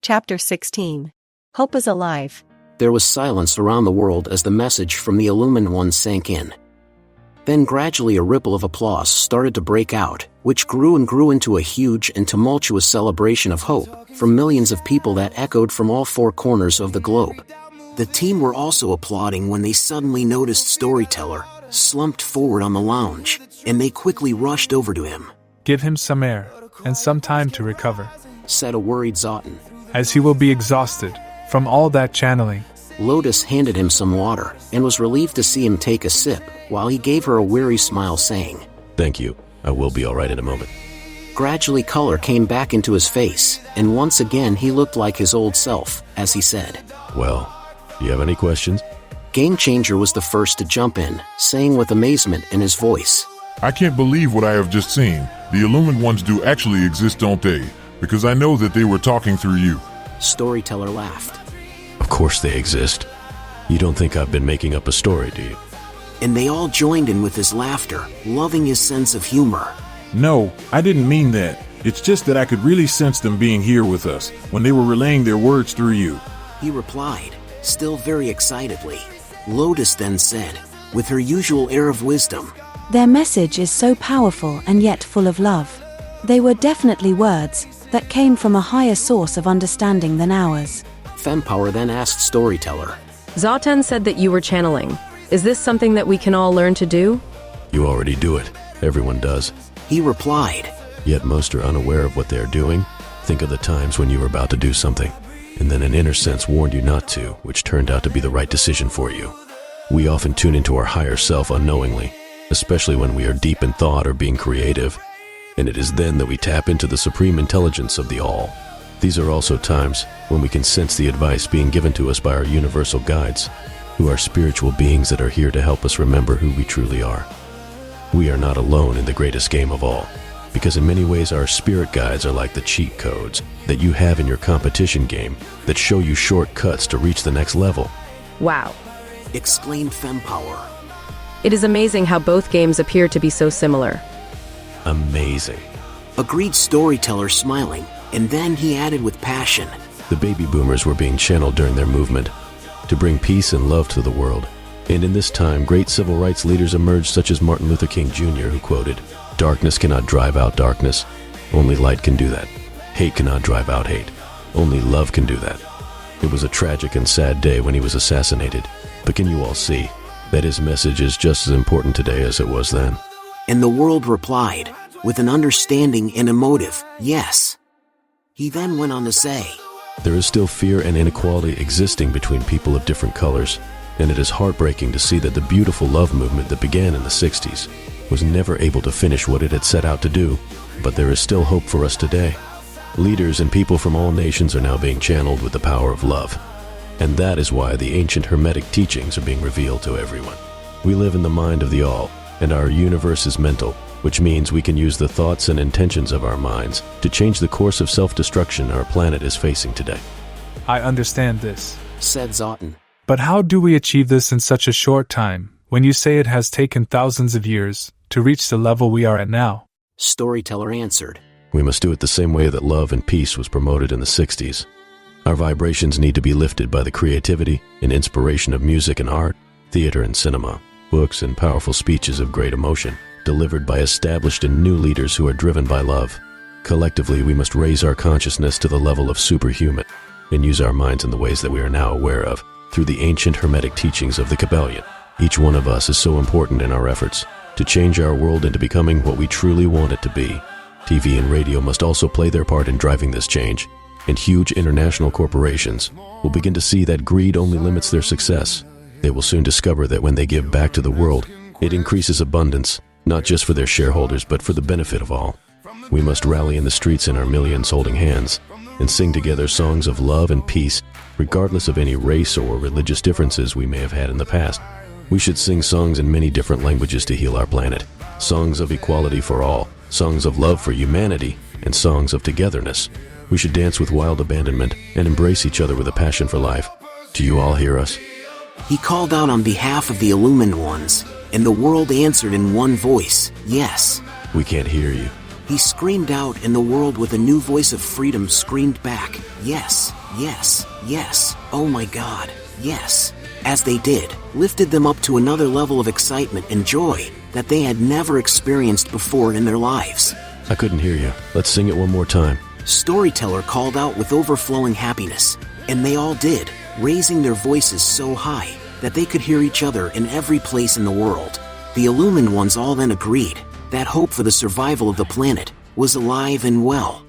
Chapter 16. Hope is alive. There was silence around the world as the message from the Illumined Ones sank in. Then gradually a ripple of applause started to break out, which grew and grew into a huge and tumultuous celebration of hope from millions of people that echoed from all four corners of the globe. The team were also applauding when they suddenly noticed Storyteller slumped forward on the lounge, and they quickly rushed over to him. "Give him some air, and some time to recover," said a worried Zotan, "as he will be exhausted from all that channeling." Lotus handed him some water, and was relieved to see him take a sip, while he gave her a weary smile saying, "Thank you, I will be alright in a moment." Gradually color came back into his face, and once again he looked like his old self, as he said, "Well, do you have any questions?" Game Changer was the first to jump in, saying with amazement in his voice, "I can't believe what I have just seen. The Illumined Ones do actually exist, don't they? Because I know that they were talking through you." Storyteller laughed. "Of course they exist. You don't think I've been making up a story, do you?" And they all joined in with his laughter, loving his sense of humor. "No, I didn't mean that. It's just that I could really sense them being here with us when they were relaying their words through you," he replied, still very excitedly. Lotus then said, with her usual air of wisdom, "Their message is so powerful and yet full of love. They were definitely words that came from a higher source of understanding than ours." Fempower then asked Storyteller, Zotan said that you were channeling. Is this something that we can all learn to do? "You already do it. Everyone does." he replied. Yet most are unaware of what they are doing. Think of the times when you were about to do something, and then an inner sense warned you not to, which turned out to be the right decision for you. We often tune into our higher self unknowingly, especially when we are deep in thought or being creative, and it is then that we tap into the supreme intelligence of the all. These are also times when we can sense the advice being given to us by our universal guides, who are spiritual beings that are here to help us remember who we truly are. We are not alone in the greatest game of all, because in many ways our spirit guides are like the cheat codes that you have in your competition game that show you shortcuts to reach the next level. Wow. Exclaimed Fempower. It is amazing how both games appear to be so similar. Amazing. Agreed Storyteller, smiling, and then he added with passion, The baby boomers were being channeled during their movement to bring peace and love to the world. And in this time, great civil rights leaders emerged such as Martin Luther King Jr., who quoted, "Darkness cannot drive out darkness. Only light can do that. Hate cannot drive out hate. Only love can do that." It was a tragic and sad day when he was assassinated, but can you all see that his message is just as important today as it was then? And the world replied, with an understanding and emotive, yes. He then went on to say, There is still fear and inequality existing between people of different colors, and it is heartbreaking to see that the beautiful love movement that began in the 60s was never able to finish what it had set out to do, but there is still hope for us today. Leaders and people from all nations are now being channeled with the power of love, and that is why the ancient Hermetic teachings are being revealed to everyone. We live in the mind of the all, and our universe is mental, which means we can use the thoughts and intentions of our minds to change the course of self-destruction our planet is facing today. "I understand this," said Zotan. "but how do we achieve this in such a short time, when you say it has taken thousands of years to reach the level we are at now?" Storyteller answered, We must do it the same way that love and peace was promoted in the 60s. Our vibrations need to be lifted by the creativity and inspiration of music and art, theater and cinema, books and powerful speeches of great emotion, delivered by established and new leaders who are driven by love. Collectively, we must raise our consciousness to the level of superhuman and use our minds in the ways that we are now aware of through the ancient Hermetic teachings of the Kabbalion. Each one of us is so important in our efforts to change our world into becoming what we truly want it to be. TV and radio must also play their part in driving this change, and huge international corporations will begin to see that greed only limits their success. They will soon discover that when they give back to the world, it increases abundance, not just for their shareholders but for the benefit of all. We must rally in the streets in our millions holding hands and sing together songs of love and peace, regardless of any race or religious differences we may have had in the past. We should sing songs in many different languages to heal our planet, songs of equality for all, songs of love for humanity, and songs of togetherness. We should dance with wild abandonment and embrace each other with a passion for life. Do you all hear us? He called out on behalf of the Illumined Ones, and the world answered in one voice, yes. We can't hear you. He screamed out, and the world with a new voice of freedom screamed back, "Yes, yes, yes, oh my God, yes." As they did, lifted them up to another level of excitement and joy that they had never experienced before in their lives. I couldn't hear you. Let's sing it one more time. Storyteller called out with overflowing happiness, and they all did, raising their voices so high that they could hear each other in every place in the world. The illumined ones all then agreed that hope for the survival of the planet was alive and well.